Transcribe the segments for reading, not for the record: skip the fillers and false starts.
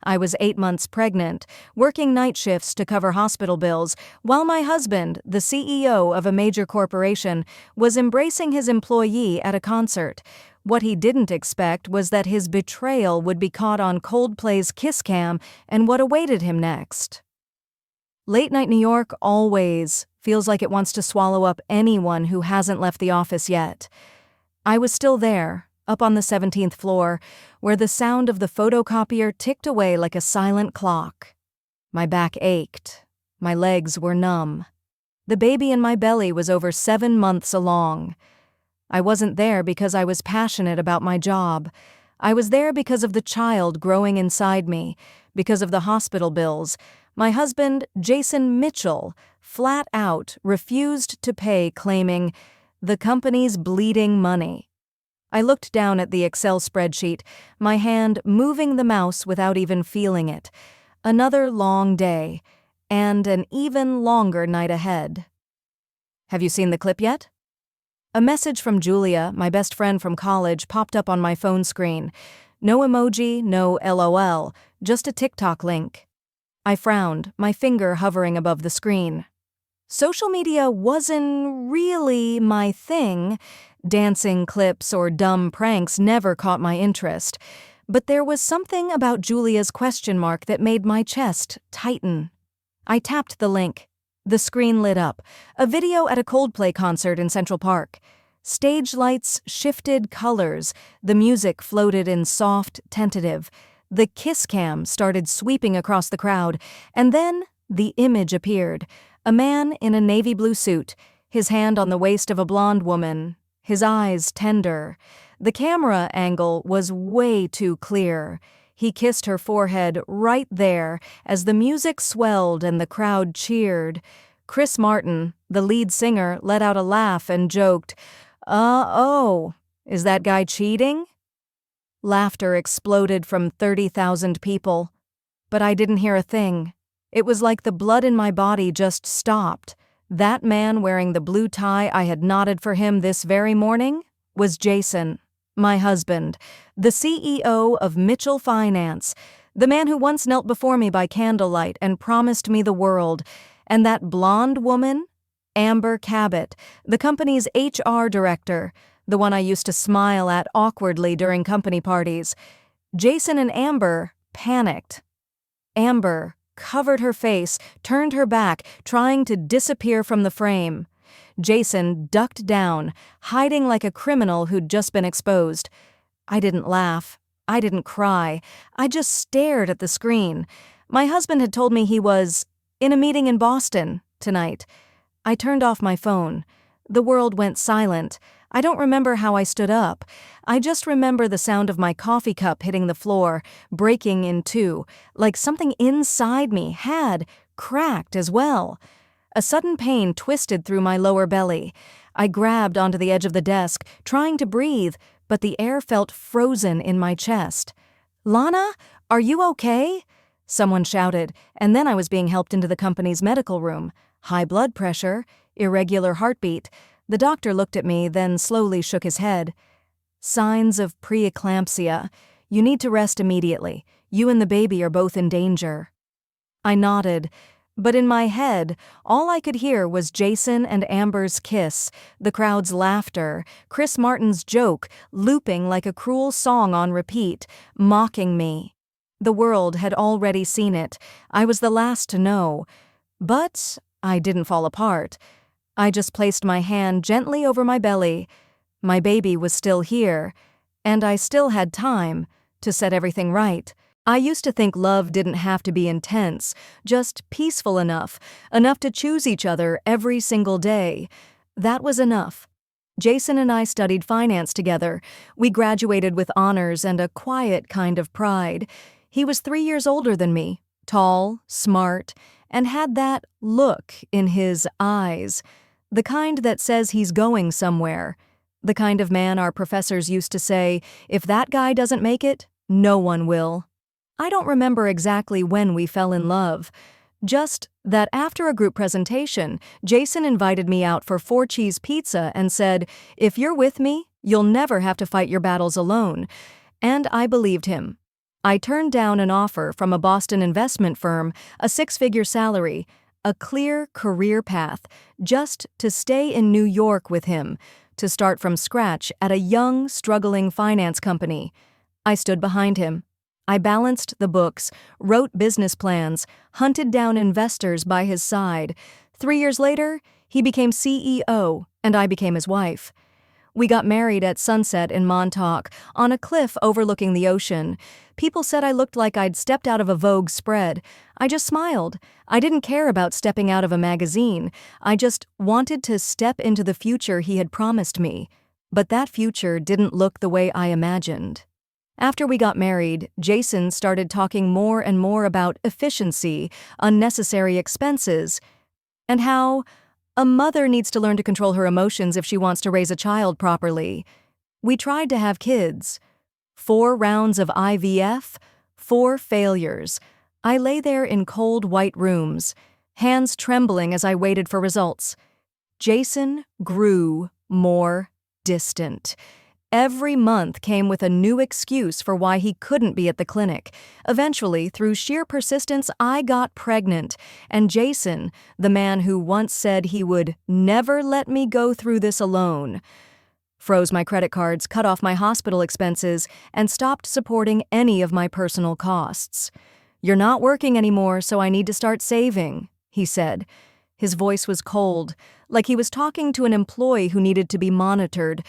I was 8 months pregnant, working night shifts to cover hospital bills, while my husband, the CEO of a major corporation, was embracing his employee at a concert. What he didn't expect was that his betrayal would be caught on Coldplay's Kiss Cam and what awaited him next. Late night New York always feels like it wants to swallow up anyone who hasn't left the office yet. I was still there, up on the 17th floor, where the sound of the photocopier ticked away like a silent clock. My back ached. My legs were numb. The baby in my belly was over 7 months along. I wasn't there because I was passionate about my job. I was there because of the child growing inside me, because of the hospital bills. My husband, Jason Mitchell, flat out refused to pay, claiming, "The company's bleeding money." I looked down at the Excel spreadsheet, my hand moving the mouse without even feeling it. Another long day, and an even longer night ahead. Have you seen the clip yet? A message from Julia, my best friend from college, popped up on my phone screen. No emoji, no LOL, just a TikTok link. I frowned, my finger hovering above the screen. Social media wasn't really my thing. Dancing clips or dumb pranks never caught my interest. But there was something about Julia's question mark that made my chest tighten. I tapped the link. The screen lit up. A video at a Coldplay concert in Central Park. Stage lights shifted colors. The music floated in soft, tentative. The kiss cam started sweeping across the crowd. And then the image appeared. A man in a navy blue suit, his hand on the waist of a blonde woman, his eyes tender. The camera angle was way too clear. He kissed her forehead right there as the music swelled and the crowd cheered. Chris Martin, the lead singer, let out a laugh and joked, "Oh, is that guy cheating?" Laughter exploded from 30,000 people. But I didn't hear a thing. It was like the blood in my body just stopped. That man wearing the blue tie I had knotted for him this very morning was Jason, my husband, the CEO of Mitchell Finance, the man who once knelt before me by candlelight and promised me the world, and that blonde woman, Amber Cabot, the company's HR director, the one I used to smile at awkwardly during company parties. Jason and Amber panicked. Amber covered her face, turned her back, trying to disappear from the frame. Jason ducked down, hiding like a criminal who'd just been exposed. I didn't laugh. I didn't cry. I just stared at the screen. My husband had told me he was in a meeting in Boston tonight. I turned off my phone. The world went silent. I don't remember how I stood up. I just remember the sound of my coffee cup hitting the floor, breaking in two, like something inside me had cracked as well. A sudden pain twisted through my lower belly. I grabbed onto the edge of the desk, trying to breathe, but the air felt frozen in my chest. "Lana, are you okay?" Someone shouted, and then I was being helped into the company's medical room. High blood pressure, irregular heartbeat. The doctor looked at me, then slowly shook his head. "Signs of preeclampsia. You need to rest immediately. You and the baby are both in danger." I nodded, but in my head, all I could hear was Jason and Amber's kiss, the crowd's laughter, Chris Martin's joke, looping like a cruel song on repeat, mocking me. The world had already seen it. I was the last to know. But I didn't fall apart. I just placed my hand gently over my belly. My baby was still here, and I still had time to set everything right. I used to think love didn't have to be intense, just peaceful enough to choose each other every single day. That was enough. Jason and I studied finance together. We graduated with honors and a quiet kind of pride. He was 3 years older than me, tall, smart, and had that look in his eyes. The kind that says he's going somewhere. The kind of man our professors used to say, if that guy doesn't make it, no one will. I don't remember exactly when we fell in love. Just that after a group presentation, Jason invited me out for 4-cheese pizza and said, "If you're with me, you'll never have to fight your battles alone." And I believed him. I turned down an offer from a Boston investment firm, a six-figure salary, a clear career path, just to stay in New York with him, to start from scratch at a young, struggling finance company. I stood behind him. I balanced the books, wrote business plans, hunted down investors by his side. 3 years later, he became CEO, and I became his wife. We got married at sunset in Montauk, on a cliff overlooking the ocean. People said I looked like I'd stepped out of a Vogue spread. I just smiled. I didn't care about stepping out of a magazine. I just wanted to step into the future he had promised me. But that future didn't look the way I imagined. After we got married, Jason started talking more and more about efficiency, unnecessary expenses, and how a mother needs to learn to control her emotions if she wants to raise a child properly. We tried to have kids. 4 rounds of IVF, 4 failures. I lay there in cold white rooms, hands trembling as I waited for results. Jason grew more distant. Every month came with a new excuse for why he couldn't be at the clinic. Eventually, through sheer persistence, I got pregnant, and Jason, the man who once said he would never let me go through this alone, froze my credit cards, cut off my hospital expenses, and stopped supporting any of my personal costs. "You're not working anymore, so I need to start saving," he said. His voice was cold, like he was talking to an employee who needed to be monitored.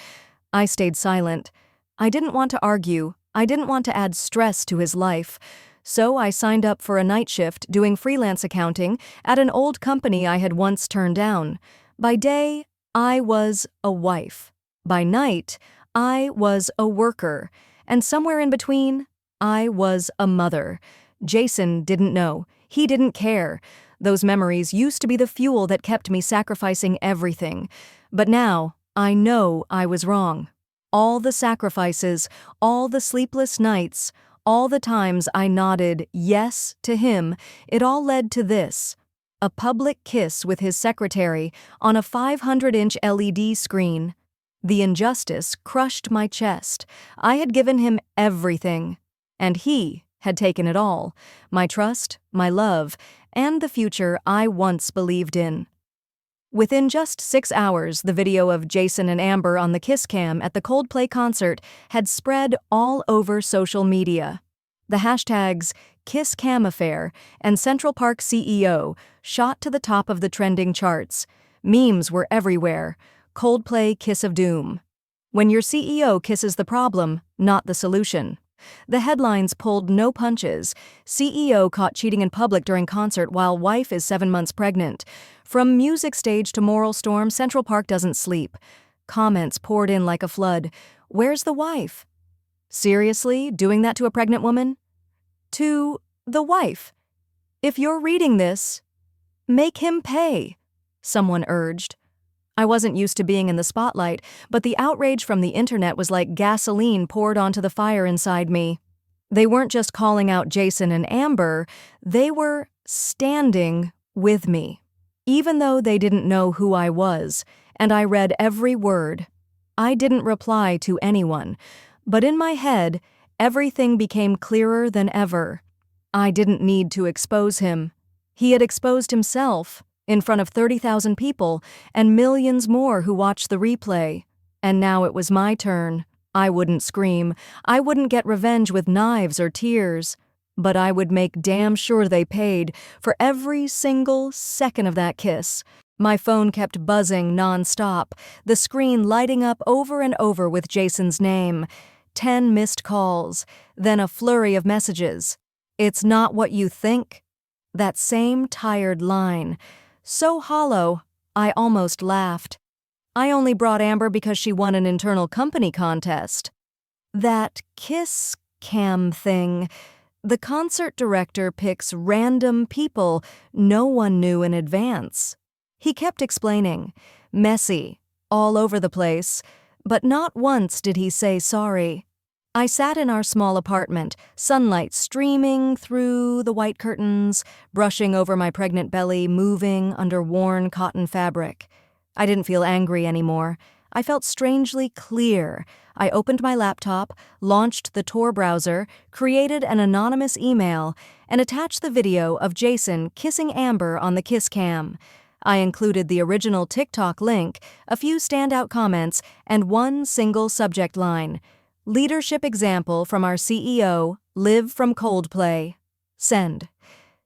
I stayed silent. I didn't want to argue. I didn't want to add stress to his life. So I signed up for a night shift doing freelance accounting at an old company I had once turned down. By day, I was a wife. By night, I was a worker. And somewhere in between, I was a mother. Jason didn't know. He didn't care. Those memories used to be the fuel that kept me sacrificing everything. But now, I know I was wrong. All the sacrifices, all the sleepless nights, all the times I nodded yes to him, it all led to this: a public kiss with his secretary on a 500-inch LED screen. The injustice crushed my chest. I had given him everything, and he had taken it all: my trust, my love, and the future I once believed in. Within just 6 hours, the video of Jason and Amber on the kiss cam at the Coldplay concert had spread all over social media. The hashtags #KissCamAffair and Central Park CEO shot to the top of the trending charts. Memes were everywhere. Coldplay Kiss of Doom. When your CEO kisses the problem, not the solution. The headlines pulled no punches. CEO caught cheating in public during concert while wife is 7 months pregnant. From music stage to moral storm, Central Park doesn't sleep. Comments poured in like a flood. Where's the wife? Seriously, doing that to a pregnant woman? To the wife. If you're reading this, make him pay, someone urged. I wasn't used to being in the spotlight, but the outrage from the internet was like gasoline poured onto the fire inside me. They weren't just calling out Jason and Amber, they were standing with me. Even though they didn't know who I was, and I read every word. I didn't reply to anyone, but in my head, everything became clearer than ever. I didn't need to expose him. He had exposed himself. In front of 30,000 people and millions more who watched the replay. And now it was my turn. I wouldn't scream. I wouldn't get revenge with knives or tears. But I would make damn sure they paid for every single second of that kiss. My phone kept buzzing nonstop, the screen lighting up over and over with Jason's name. 10 missed calls, then a flurry of messages. "It's not what you think." That same tired line. So hollow, I almost laughed. I only brought Amber because she won an internal company contest. That kiss cam thing. The concert director picks random people no one knew in advance. He kept explaining. Messy, all over the place, but not once did he say sorry. I sat in our small apartment, sunlight streaming through the white curtains, brushing over my pregnant belly, moving under worn cotton fabric. I didn't feel angry anymore. I felt strangely clear. I opened my laptop, launched the Tor browser, created an anonymous email, and attached the video of Jason kissing Amber on the kiss cam. I included the original TikTok link, a few standout comments, and one single subject line. Leadership example from our CEO, Liv from Coldplay. Send.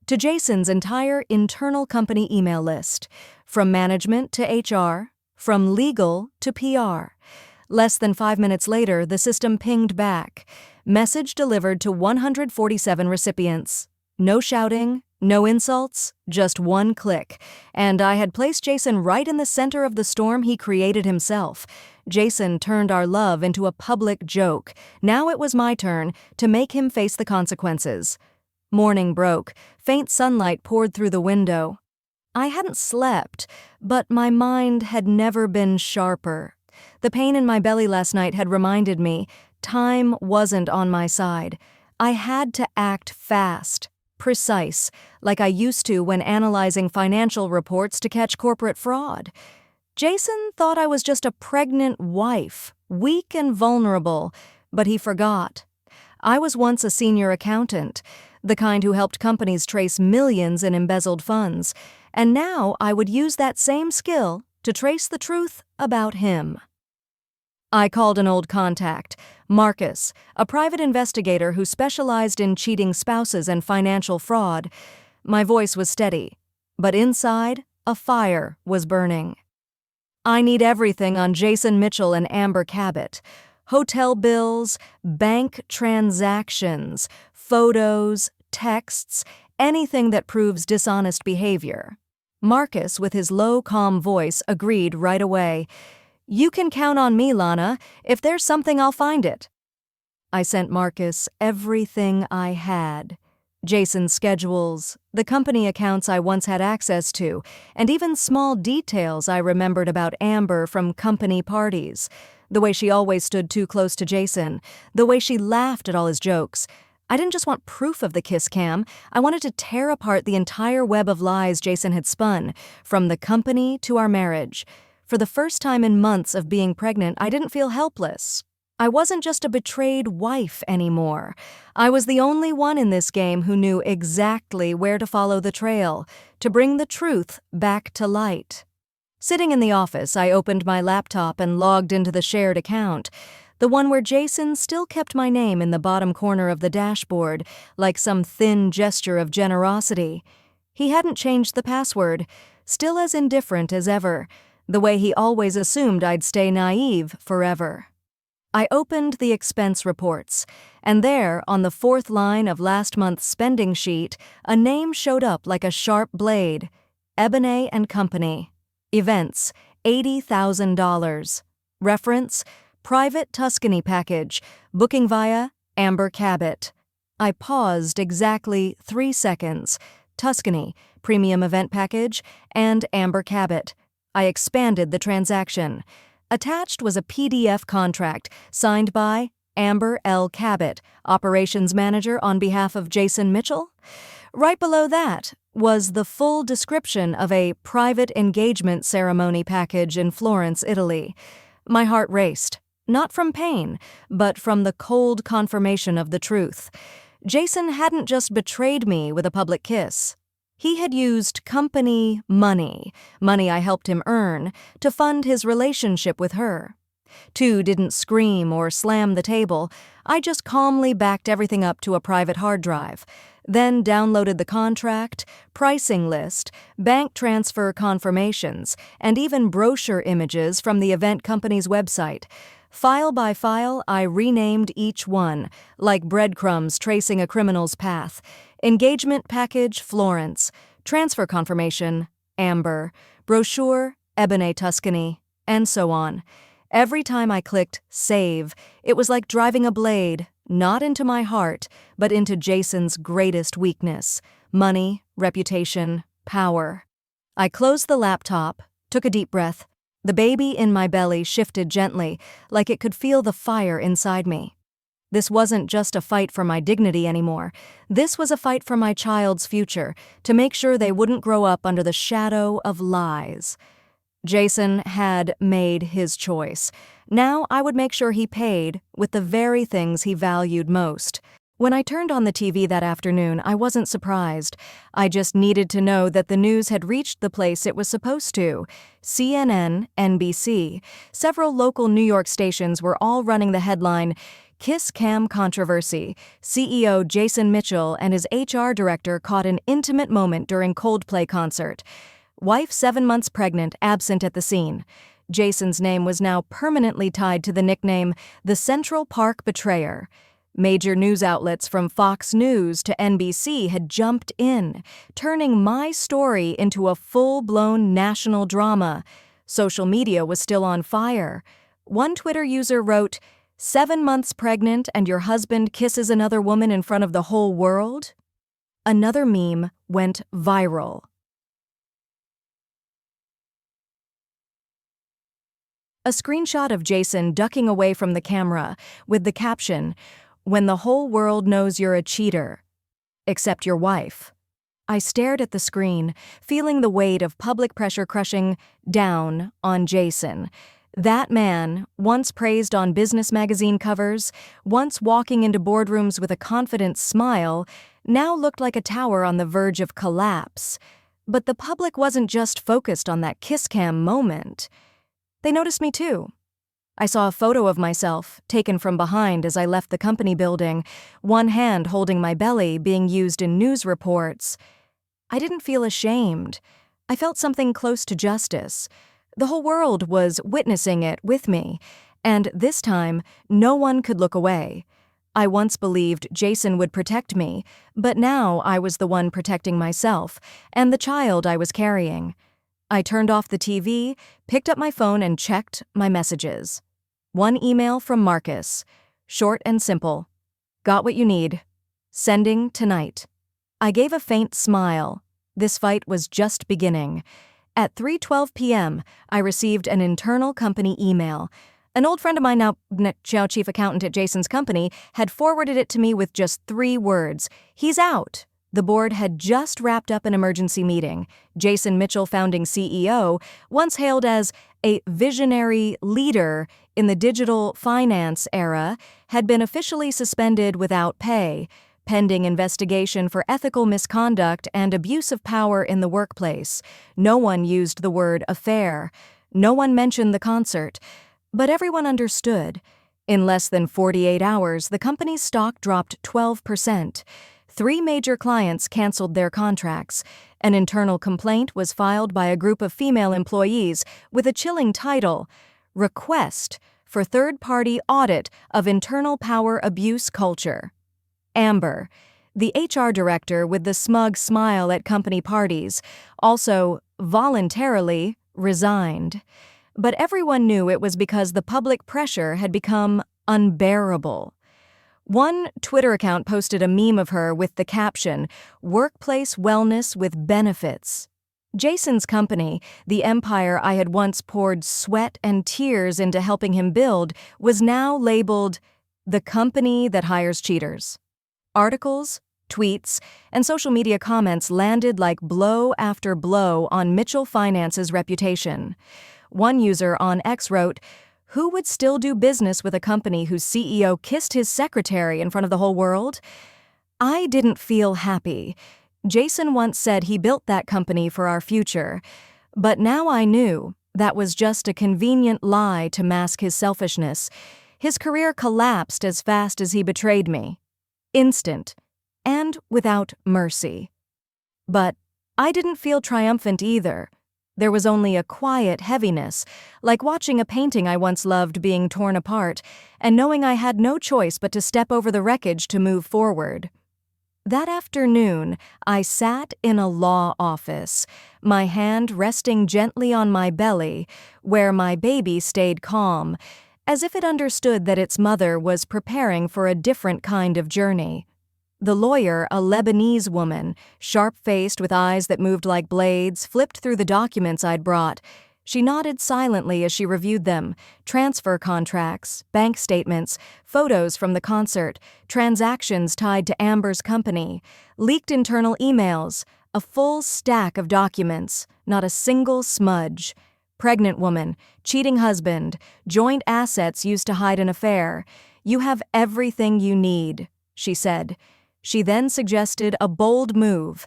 To Jason's entire internal company email list, from management to HR, from legal to PR. Less than 5 minutes later, the system pinged back. Message delivered to 147 recipients. No shouting, no insults, just one click. And I had placed Jason right in the center of the storm he created himself. Jason turned our love into a public joke. Now it was my turn to make him face the consequences. Morning broke. Faint sunlight poured through the window. I hadn't slept, but my mind had never been sharper. The pain in my belly last night had reminded me time wasn't on my side. I had to act fast, precise, like I used to when analyzing financial reports to catch corporate fraud. Jason thought I was just a pregnant wife, weak and vulnerable, but he forgot. I was once a senior accountant, the kind who helped companies trace millions in embezzled funds, and now I would use that same skill to trace the truth about him. I called an old contact, Marcus, a private investigator who specialized in cheating spouses and financial fraud. My voice was steady, but inside, a fire was burning. I need everything on Jason Mitchell and Amber Cabot. Hotel bills, bank transactions, photos, texts, anything that proves dishonest behavior. Marcus, with his low, calm voice, agreed right away. You can count on me, Lana. If there's something, I'll find it. I sent Marcus everything I had. Jason's schedules, the company accounts I once had access to, and even small details I remembered about Amber from company parties. The way she always stood too close to Jason, the way she laughed at all his jokes. I didn't just want proof of the kiss cam, I wanted to tear apart the entire web of lies Jason had spun, from the company to our marriage. For the first time in months of being pregnant, I didn't feel helpless. I wasn't just a betrayed wife anymore. I was the only one in this game who knew exactly where to follow the trail, to bring the truth back to light. Sitting in the office, I opened my laptop and logged into the shared account, the one where Jason still kept my name in the bottom corner of the dashboard, like some thin gesture of generosity. He hadn't changed the password, still as indifferent as ever, the way he always assumed I'd stay naive forever. I opened the expense reports, and there, on the 4th line of last month's spending sheet, a name showed up like a sharp blade. Ebony and Company. Events, $80,000. Reference, Private Tuscany Package, booking via Amber Cabot. I paused exactly 3 seconds. Tuscany, Premium Event Package, and Amber Cabot. I expanded the transaction. Attached was a PDF contract signed by Amber L. Cabot, Operations Manager on behalf of Jason Mitchell. Right below that was the full description of a private engagement ceremony package in Florence, Italy. My heart raced, not from pain, but from the cold confirmation of the truth. Jason hadn't just betrayed me with a public kiss. He had used company money I helped him earn, to fund his relationship with her. Two didn't scream or slam the table. I just calmly backed everything up to a private hard drive, then downloaded the contract, pricing list, bank transfer confirmations, and even brochure images from the event company's website. File by file, I renamed each one, like breadcrumbs tracing a criminal's path. Engagement package, Florence. Transfer confirmation, Amber. Brochure, Ebony Tuscany, and so on. Every time I clicked save, it was like driving a blade, not into my heart, but into Jason's greatest weakness: money, reputation, power. I closed the laptop, took a deep breath. The baby in my belly shifted gently, like it could feel the fire inside me. This wasn't just a fight for my dignity anymore. This was a fight for my child's future, to make sure they wouldn't grow up under the shadow of lies. Jason had made his choice. Now I would make sure he paid with the very things he valued most. When I turned on the TV that afternoon, I wasn't surprised. I just needed to know that the news had reached the place it was supposed to. CNN, NBC, several local New York stations were all running the headline, "Kiss Cam Controversy. CEO Jason Mitchell and his HR director caught an intimate moment during Coldplay concert. Wife 7 months pregnant, absent at the scene." Jason's name was now permanently tied to the nickname, the Central Park Betrayer. Major news outlets from Fox News to NBC had jumped in, turning my story into a full-blown national drama. Social media was still on fire. One Twitter user wrote, "7 months pregnant and your husband kisses another woman in front of the whole world?" Another meme went viral. A screenshot of Jason ducking away from the camera with the caption, "When the whole world knows you're a cheater, except your wife." I stared at the screen, feeling the weight of public pressure crushing down on Jason. That man, once praised on business magazine covers, once walking into boardrooms with a confident smile, now looked like a tower on the verge of collapse. But the public wasn't just focused on that kiss cam moment. They noticed me too. I saw a photo of myself, taken from behind as I left the company building, one hand holding my belly being used in news reports. I didn't feel ashamed. I felt something close to justice. The whole world was witnessing it with me, and this time, no one could look away. I once believed Jason would protect me, but now I was the one protecting myself and the child I was carrying. I turned off the TV, picked up my phone, and checked my messages. One email from Marcus. Short and simple. "Got what you need. Sending tonight." I gave a faint smile. This fight was just beginning. At 3:12 p.m., I received an internal company email. An old friend of mine, now chief accountant at Jason's company, had forwarded it to me with just 3 words. "He's out." The board had just wrapped up an emergency meeting. Jason Mitchell, founding CEO, once hailed as a visionary leader in the digital finance era, had been officially suspended without pay, pending investigation for ethical misconduct and abuse of power in the workplace. No one used the word affair. No one mentioned the concert. But everyone understood. In less than 48 hours, the company's stock dropped 12%. 3 major clients canceled their contracts. An internal complaint was filed by a group of female employees with a chilling title, "Request for Third-Party Audit of Internal Power Abuse Culture." Amber, the HR director with the smug smile at company parties, also voluntarily resigned. But everyone knew it was because the public pressure had become unbearable. One Twitter account posted a meme of her with the caption, "Workplace Wellness with Benefits." Jason's company, the empire I had once poured sweat and tears into helping him build, was now labeled the company that hires cheaters. Articles, tweets, and social media comments landed like blow after blow on Mitchell Finance's reputation. One user on X wrote, "Who would still do business with a company whose CEO kissed his secretary in front of the whole world?" I didn't feel happy. Jason once said he built that company for our future, but now I knew that was just a convenient lie to mask his selfishness. His career collapsed as fast as he betrayed me. Instant, and without mercy. But I didn't feel triumphant either. There was only a quiet heaviness, like watching a painting I once loved being torn apart, and knowing I had no choice but to step over the wreckage to move forward. That afternoon, I sat in a law office, my hand resting gently on my belly, where my baby stayed calm, as if it understood that its mother was preparing for a different kind of journey. The lawyer, a Lebanese woman, sharp-faced with eyes that moved like blades, flipped through the documents I'd brought. She nodded silently as she reviewed them: transfer contracts, bank statements, photos from the concert, transactions tied to Amber's company, leaked internal emails, a full stack of documents, not a single smudge. Pregnant woman, cheating husband, joint assets used to hide an affair. You have everything you need, she said. She then suggested a bold move.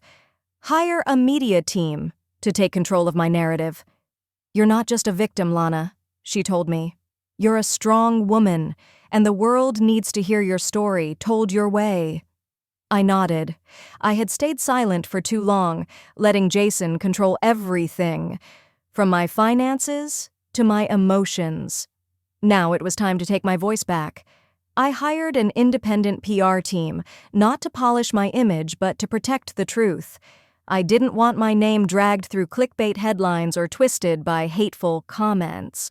Hire a media team to take control of my narrative. You're not just a victim, Lana, she told me. You're a strong woman, and the world needs to hear your story told your way. I nodded. I had stayed silent for too long, letting Jason control everything, from my finances to my emotions. Now it was time to take my voice back. I hired an independent PR team, not to polish my image but to protect the truth. I didn't want my name dragged through clickbait headlines or twisted by hateful comments.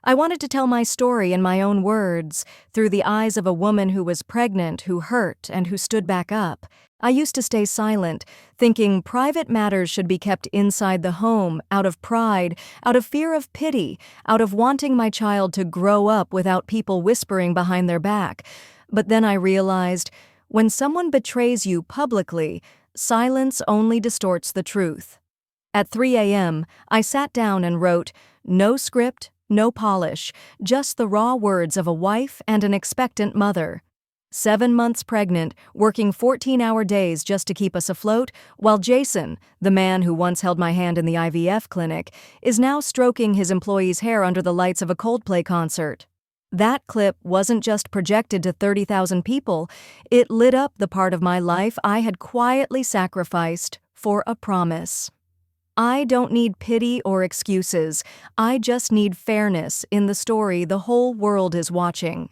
I wanted to tell my story in my own words, through the eyes of a woman who was pregnant, who hurt, and who stood back up. I used to stay silent, thinking private matters should be kept inside the home, out of pride, out of fear of pity, out of wanting my child to grow up without people whispering behind their back. But then I realized, when someone betrays you publicly, silence only distorts the truth. At 3 a.m., I sat down and wrote, no script, no polish, just the raw words of a wife and an expectant mother. 7 months pregnant, working 14-hour days just to keep us afloat, while Jason, the man who once held my hand in the IVF clinic, is now stroking his employee's hair under the lights of a Coldplay concert. That clip wasn't just projected to 30,000 people, it lit up the part of my life I had quietly sacrificed for a promise. I don't need pity or excuses, I just need fairness in the story the whole world is watching.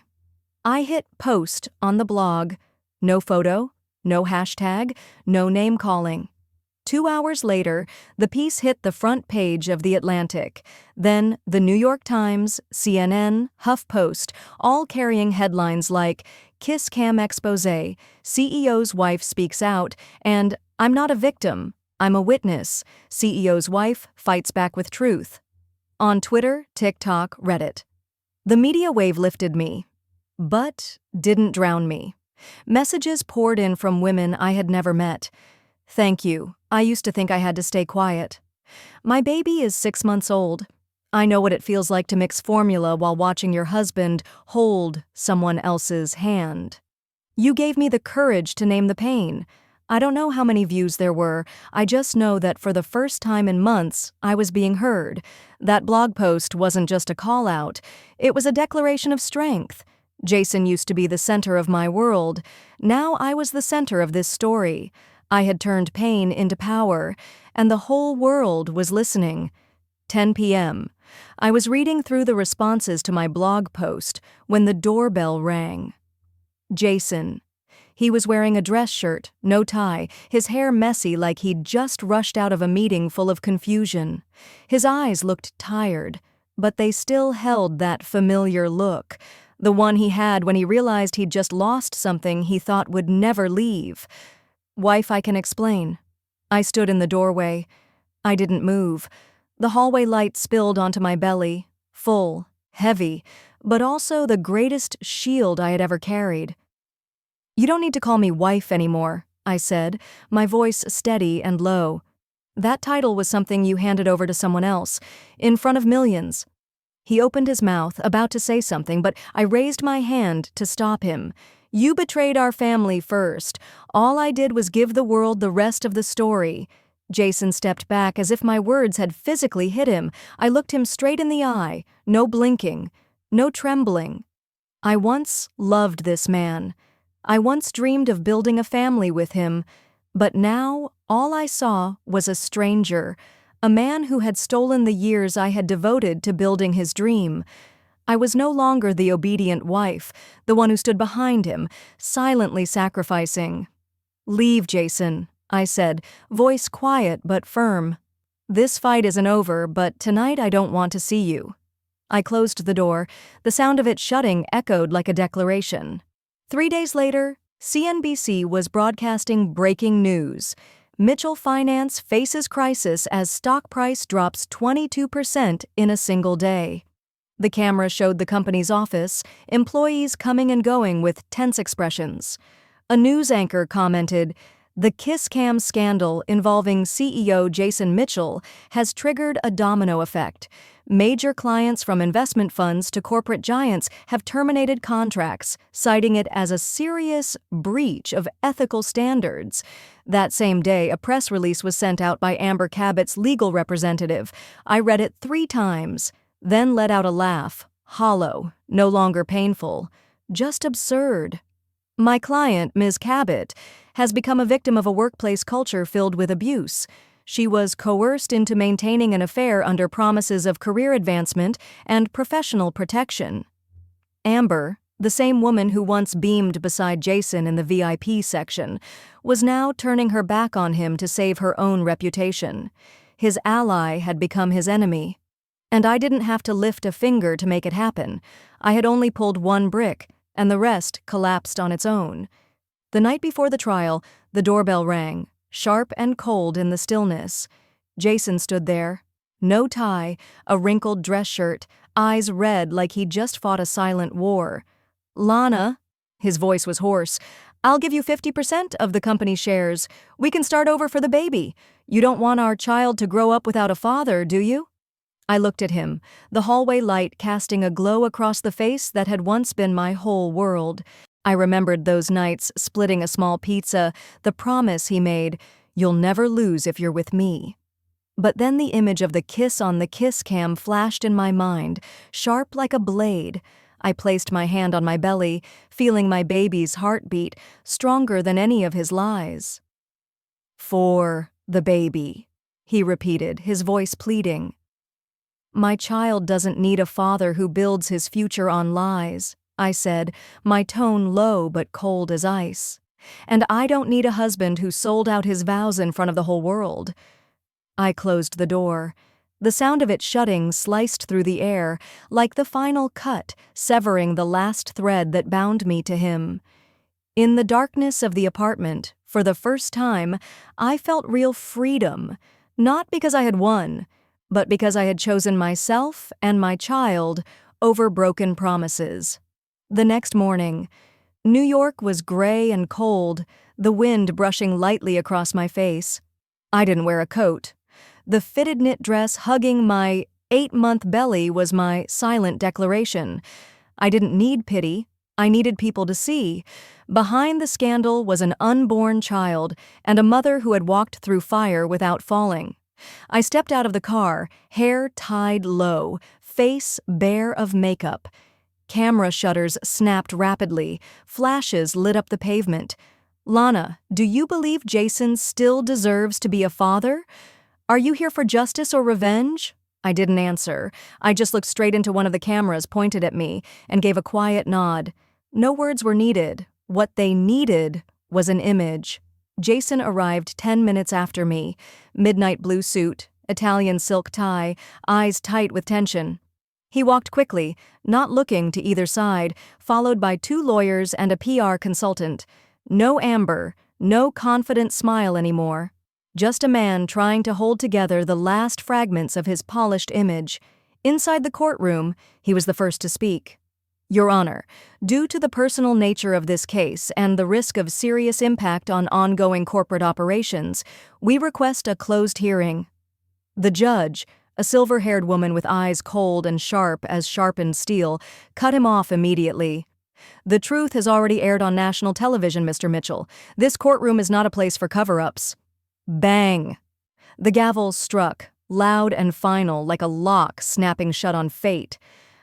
I hit post on the blog. No photo, no hashtag, no name calling. 2 hours later, the piece hit the front page of The Atlantic, then The New York Times, CNN, HuffPost, all carrying headlines like Kiss Cam Expose, CEO's Wife Speaks Out, and I'm Not a Victim, I'm a Witness, CEO's Wife Fights Back with Truth. On Twitter, TikTok, Reddit. The media wave lifted me, but didn't drown me. Messages poured in from women I had never met. Thank you. I used to think I had to stay quiet. My baby is 6 months old. I know what it feels like to mix formula while watching your husband hold someone else's hand. You gave me the courage to name the pain. I don't know how many views there were. I just know that for the first time in months, I was being heard. That blog post wasn't just a call-out. It was a declaration of strength. Jason used to be the center of my world. Now I was the center of this story. I had turned pain into power, and the whole world was listening. 10 p.m. I was reading through the responses to my blog post when the doorbell rang. Jason. He was wearing a dress shirt, no tie, his hair messy like he'd just rushed out of a meeting full of confusion. His eyes looked tired, but they still held that familiar look, the one he had when he realized he'd just lost something he thought would never leave. Wife, I can explain. I stood in the doorway. I didn't move. The hallway light spilled onto my belly, full, heavy, but also the greatest shield I had ever carried. You don't need to call me wife anymore, I said, my voice steady and low. That title was something you handed over to someone else, in front of millions. He opened his mouth, about to say something, but I raised my hand to stop him. You betrayed our family first. All I did was give the world the rest of the story. Jason stepped back as if my words had physically hit him. I looked him straight in the eye, no blinking, no trembling. I once loved this man. I once dreamed of building a family with him, but now all I saw was a stranger, a man who had stolen the years I had devoted to building his dream. I was no longer the obedient wife, the one who stood behind him, silently sacrificing. Leave, Jason, I said, voice quiet but firm. This fight isn't over, but tonight I don't want to see you. I closed the door. The sound of it shutting echoed like a declaration. 3 days later, CNBC was broadcasting breaking news. Mitchell Finance faces crisis as stock price drops 22% in a single day. The camera showed the company's office, employees coming and going with tense expressions. A news anchor commented, The kiss cam scandal involving CEO Jason Mitchell has triggered a domino effect. Major clients from investment funds to corporate giants have terminated contracts, citing it as a serious breach of ethical standards. That same day, a press release was sent out by Amber Cabot's legal representative. I read it 3 times, then let out a laugh. Hollow, no longer painful, just absurd. My client, Ms. Cabot, has become a victim of a workplace culture filled with abuse. She was coerced into maintaining an affair under promises of career advancement and professional protection. Amber, the same woman who once beamed beside Jason in the VIP section, was now turning her back on him to save her own reputation. His ally had become his enemy. And I didn't have to lift a finger to make it happen. I had only pulled one brick, and the rest collapsed on its own. The night before the trial, the doorbell rang, sharp and cold in the stillness. Jason stood there. No tie, a wrinkled dress shirt, eyes red like he'd just fought a silent war. "Lana," his voice was hoarse, "I'll give you 50% of the company shares. We can start over for the baby. You don't want our child to grow up without a father, do you?" I looked at him, the hallway light casting a glow across the face that had once been my whole world. I remembered those nights splitting a small pizza, the promise he made, "You'll never lose if you're with me." But then the image of the kiss on the kiss cam flashed in my mind, sharp like a blade. I placed my hand on my belly, feeling my baby's heartbeat, stronger than any of his lies. "For the baby," he repeated, his voice pleading. "My child doesn't need a father who builds his future on lies," I said, my tone low but cold as ice. "And I don't need a husband who sold out his vows in front of the whole world." I closed the door. The sound of it shutting sliced through the air, like the final cut, severing the last thread that bound me to him. In the darkness of the apartment, for the first time, I felt real freedom, not because I had won, but because I had chosen myself and my child over broken promises. The next morning, New York was gray and cold, the wind brushing lightly across my face. I didn't wear a coat. The fitted knit dress hugging my 8-month belly was my silent declaration. I didn't need pity. I needed people to see. Behind the scandal was an unborn child and a mother who had walked through fire without falling. I stepped out of the car, hair tied low, face bare of makeup. Camera shutters snapped rapidly, flashes lit up the pavement. "Lana, do you believe Jason still deserves to be a father? Are you here for justice or revenge?" I didn't answer. I just looked straight into one of the cameras pointed at me and gave a quiet nod. No words were needed. What they needed was an image. Jason arrived 10 minutes after me, midnight blue suit, Italian silk tie, eyes tight with tension. He walked quickly, not looking to either side, followed by 2 lawyers and a PR consultant. No Amber, no confident smile anymore. Just a man trying to hold together the last fragments of his polished image. Inside the courtroom, he was the first to speak. "Your Honor, due to the personal nature of this case and the risk of serious impact on ongoing corporate operations, we request a closed hearing." The judge, a silver-haired woman with eyes cold and sharp as sharpened steel, cut him off immediately. "The truth has already aired on national television, Mr. Mitchell. This courtroom is not a place for cover-ups." Bang! The gavel struck, loud and final, like a lock snapping shut on fate.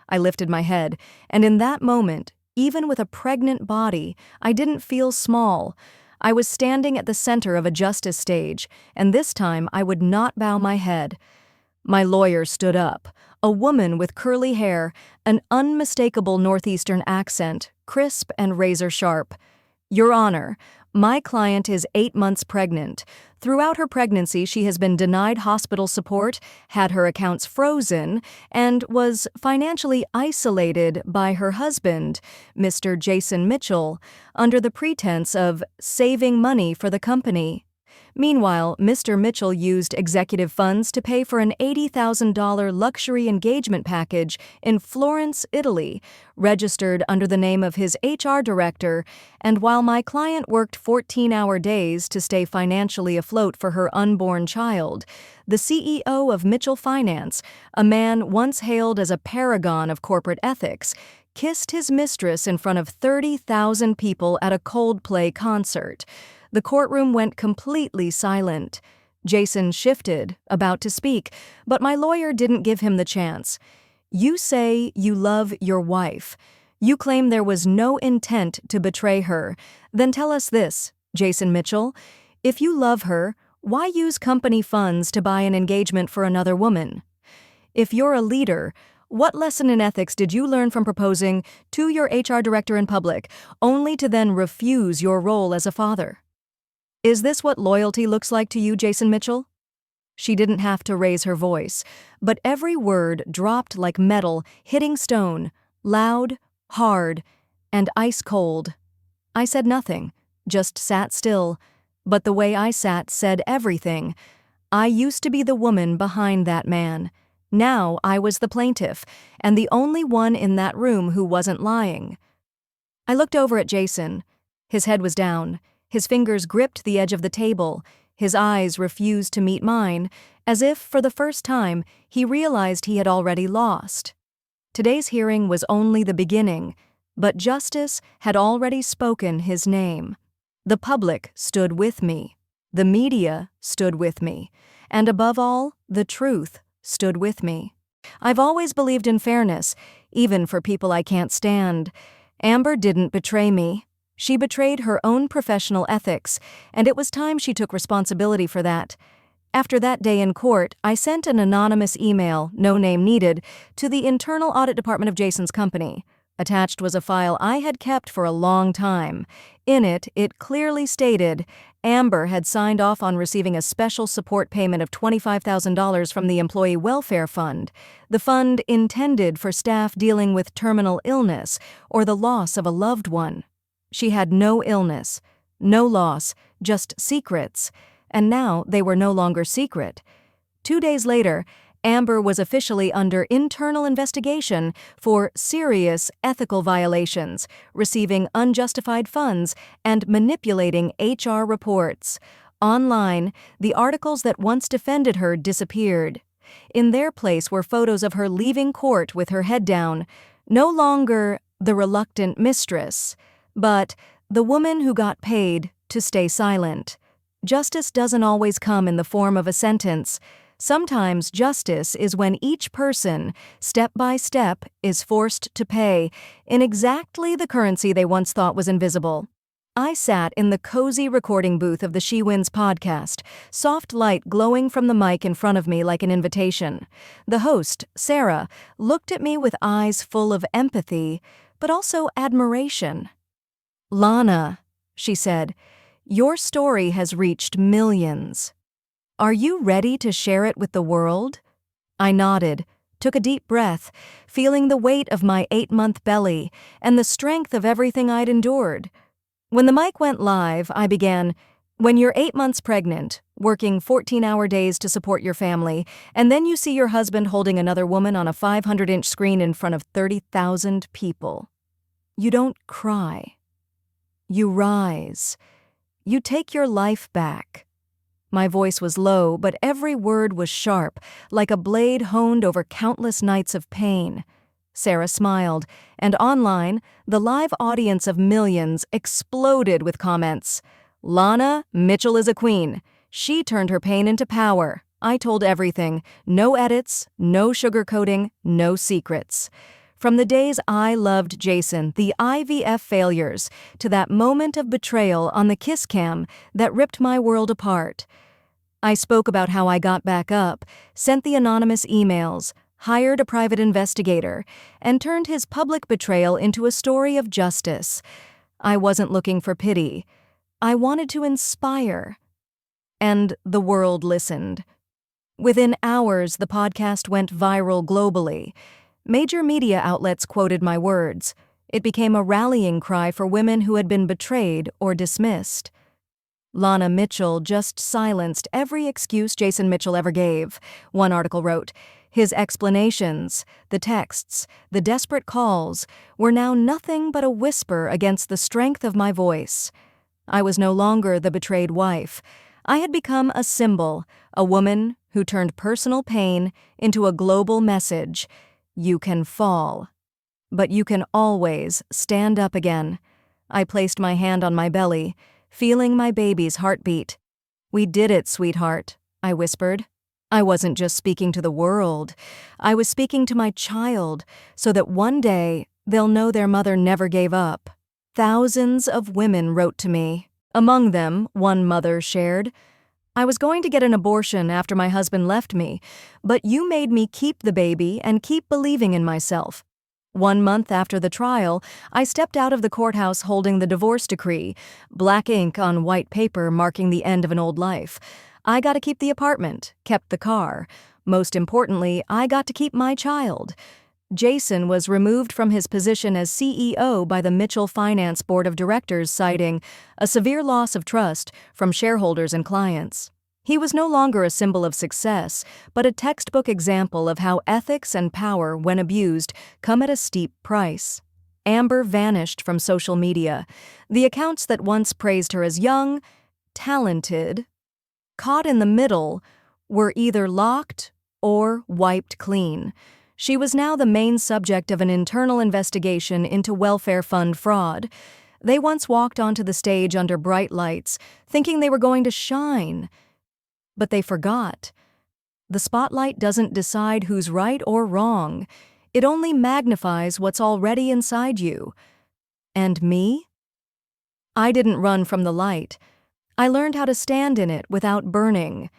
I lifted my head, and in that moment, even with a pregnant body, I didn't feel small. I was standing at the center of a justice stage, and this time I would not bow my head. My lawyer stood up, a woman with curly hair, an unmistakable northeastern accent, crisp and razor-sharp. "Your Honor, my client is 8 months pregnant. Throughout her pregnancy, she has been denied hospital support, had her accounts frozen, and was financially isolated by her husband, Mr. Jason Mitchell, under the pretense of saving money for the company. Meanwhile, Mr. Mitchell used executive funds to pay for an $80,000 luxury engagement package in Florence, Italy, registered under the name of his HR director, and while my client worked 14-hour days to stay financially afloat for her unborn child, the CEO of Mitchell Finance, a man once hailed as a paragon of corporate ethics, kissed his mistress in front of 30,000 people at a Coldplay concert. The courtroom went completely silent. Jason shifted, about to speak, but my lawyer didn't give him the chance. You say you love your wife. You claim there was no intent to betray her. Then tell us this, Jason Mitchell. If you love her, why use company funds to buy an engagement for another woman? If you're a leader, what lesson in ethics did you learn from proposing to your HR director in public, only to then refuse your role as a father? Is this what loyalty looks like to you, Jason Mitchell? She didn't have to raise her voice, but every word dropped like metal hitting stone, loud, hard, and ice cold. I said nothing, just sat still, but the way I sat said everything. I used to be the woman behind that man. Now I was the plaintiff, and the only one in that room who wasn't lying. I looked over at Jason. His head was down. His fingers gripped the edge of the table. His eyes refused to meet mine, as if, for the first time, he realized he had already lost. Today's hearing was only the beginning, but justice had already spoken his name. The public stood with me. The media stood with me. And above all, the truth stood with me. I've always believed in fairness, even for people I can't stand. Amber didn't betray me. She betrayed her own professional ethics, and it was time she took responsibility for that. After that day in court, I sent an anonymous email, no name needed, to the internal audit department of Jason's company. Attached was a file I had kept for a long time. In it, it clearly stated Amber had signed off on receiving a special support payment of $25,000 from the Employee Welfare Fund, the fund intended for staff dealing with terminal illness or the loss of a loved one. She had no illness, no loss, just secrets, and now they were no longer secret. 2 days later, Amber was officially under internal investigation for serious ethical violations, receiving unjustified funds, and manipulating HR reports. Online, the articles that once defended her disappeared. In their place were photos of her leaving court with her head down, no longer the reluctant mistress, but the woman who got paid to stay silent. Justice doesn't always come in the form of a sentence. Sometimes justice is when each person, step by step, is forced to pay in exactly the currency they once thought was invisible. I sat in the cozy recording booth of the She Wins podcast, soft light glowing from the mic in front of me like an invitation. The host, Sarah, looked at me with eyes full of empathy, but also admiration. "Lana," she said, "your story has reached millions. Are you ready to share it with the world?" I nodded, took a deep breath, feeling the weight of my 8-month belly and the strength of everything I'd endured. When the mic went live, I began, "When you're 8 months pregnant, working 14-hour days to support your family, and then you see your husband holding another woman on a 500-inch screen in front of 30,000 people. You don't cry. You rise. You take your life back." My voice was low, but every word was sharp, like a blade honed over countless nights of pain. Sarah smiled, and online, the live audience of millions exploded with comments. "Lana, Mitchell is a queen. She turned her pain into power. I told everything. No edits, no sugarcoating, no secrets." From the days I loved Jason, the IVF failures, to that moment of betrayal on the kiss cam that ripped my world apart. I spoke about how I got back up, sent the anonymous emails, hired a private investigator, and turned his public betrayal into a story of justice. I wasn't looking for pity. I wanted to inspire. And the world listened. Within hours, the podcast went viral globally. Major media outlets quoted my words. It became a rallying cry for women who had been betrayed or dismissed. Lana Mitchell just silenced every excuse Jason Mitchell ever gave, one article wrote. His explanations, the texts, the desperate calls were now nothing but a whisper against the strength of my voice. I was no longer the betrayed wife. I had become a symbol, a woman who turned personal pain into a global message. You can fall, but you can always stand up again. I placed my hand on my belly, feeling my baby's heartbeat. "We did it, sweetheart," I whispered. I wasn't just speaking to the world. I was speaking to my child, so that one day they'll know their mother never gave up. Thousands of women wrote to me. Among them, one mother shared, "I was going to get an abortion after my husband left me, but you made me keep the baby and keep believing in myself." 1 month after the trial, I stepped out of the courthouse holding the divorce decree, black ink on white paper marking the end of an old life. I got to keep the apartment, kept the car. Most importantly, I got to keep my child. Jason was removed from his position as CEO by the Mitchell Finance Board of Directors, citing a severe loss of trust from shareholders and clients. He was no longer a symbol of success, but a textbook example of how ethics and power, when abused, come at a steep price. Amber vanished from social media. The accounts that once praised her as young, talented, caught in the middle, were either locked or wiped clean. She was now the main subject of an internal investigation into welfare fund fraud. They once walked onto the stage under bright lights, thinking they were going to shine. But they forgot. The spotlight doesn't decide who's right or wrong. It only magnifies what's already inside you. And me? I didn't run from the light. I learned how to stand in it without burning.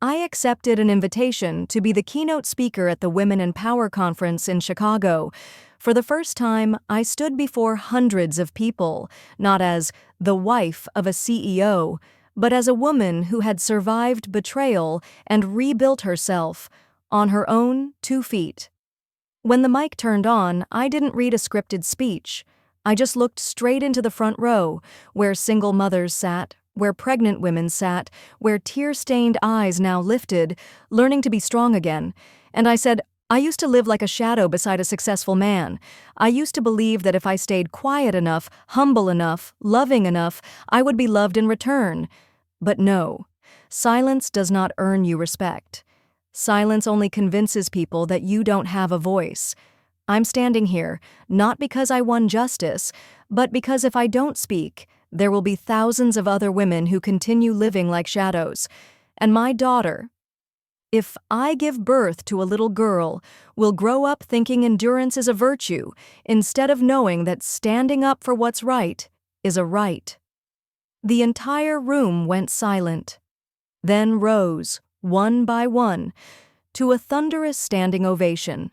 I accepted an invitation to be the keynote speaker at the Women in Power conference in Chicago. For the first time, I stood before hundreds of people, not as the wife of a CEO, but as a woman who had survived betrayal and rebuilt herself on her own 2 feet. When the mic turned on, I didn't read a scripted speech. I just looked straight into the front row, where single mothers sat, where pregnant women sat, where tear-stained eyes now lifted, learning to be strong again. And I said, I used to live like a shadow beside a successful man. I used to believe that if I stayed quiet enough, humble enough, loving enough, I would be loved in return. But no, silence does not earn you respect. Silence only convinces people that you don't have a voice. I'm standing here, not because I won justice, but because if I don't speak, there will be thousands of other women who continue living like shadows. And my daughter, if I give birth to a little girl, will grow up thinking endurance is a virtue, instead of knowing that standing up for what's right is a right. The entire room went silent, then rose, one by one, to a thunderous standing ovation.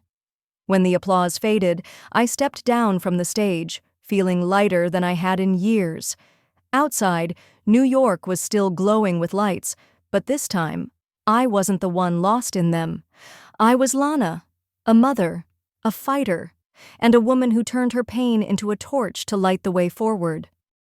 When the applause faded, I stepped down from the stage, feeling lighter than I had in years. Outside, New York was still glowing with lights, but this time, I wasn't the one lost in them. I was Lana, a mother, a fighter, and a woman who turned her pain into a torch to light the way forward.